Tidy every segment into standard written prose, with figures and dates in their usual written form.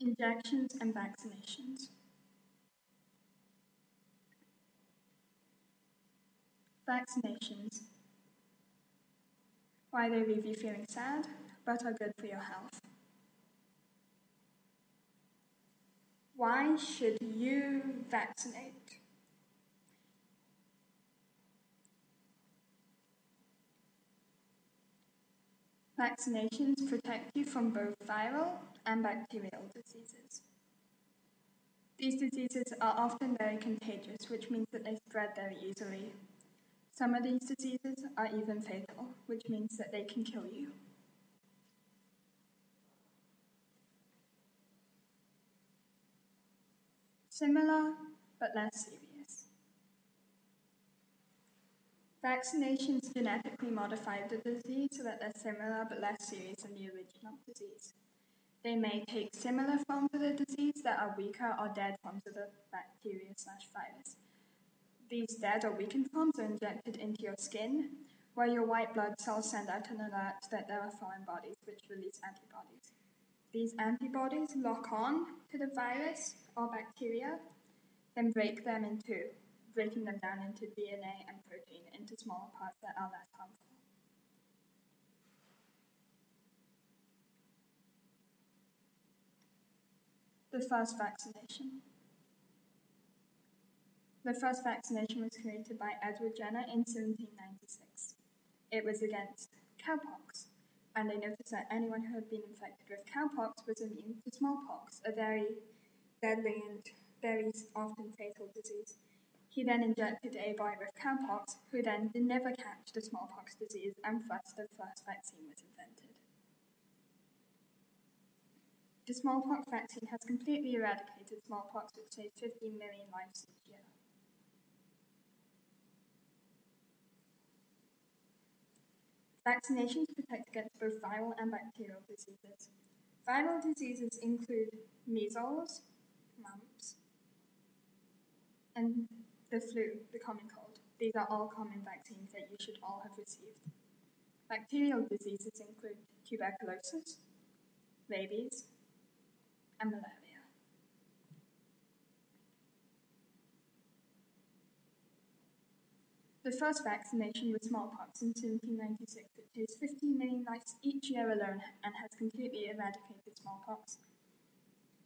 Injections and vaccinations. Vaccinations. Why they leave you feeling sad, but are good for your health. Why should you vaccinate? Vaccinations protect you from both viral and bacterial diseases. These diseases are often very contagious, which means that they spread very easily. Some of these diseases are even fatal, which means that they can kill you. Similar, but less serious. Vaccinations genetically modify the disease so that they're similar but less serious than the original disease. They may take similar forms of the disease that are weaker or dead forms of the bacteria/virus. These dead or weakened forms are injected into your skin, where your white blood cells send out an alert that there are foreign bodies which release antibodies. These antibodies lock on to the virus or bacteria, then breaking them down into DNA and protein into smaller parts that are less harmful. The first vaccination. The first vaccination was created by Edward Jenner in 1796. It was against cowpox, and they noticed that anyone who had been infected with cowpox was immune to smallpox, a very deadly and very often fatal disease. He then injected a boy with cowpox, who then did never catch the smallpox disease, and thus the first vaccine was invented. The smallpox vaccine has completely eradicated smallpox, which saved 15 million lives each year. Vaccinations protect against both viral and bacterial diseases. Viral diseases include measles, mumps, and the flu, the common cold. These are all common vaccines that you should all have received. Bacterial diseases include tuberculosis, rabies, and malaria. The first vaccination was smallpox in 1796, which saves 15 million lives each year alone and has completely eradicated smallpox.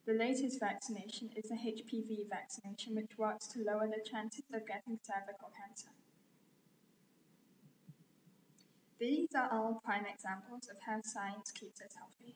The latest vaccination is the HPV vaccination, which works to lower the chances of getting cervical cancer. These are all prime examples of how science keeps us healthy.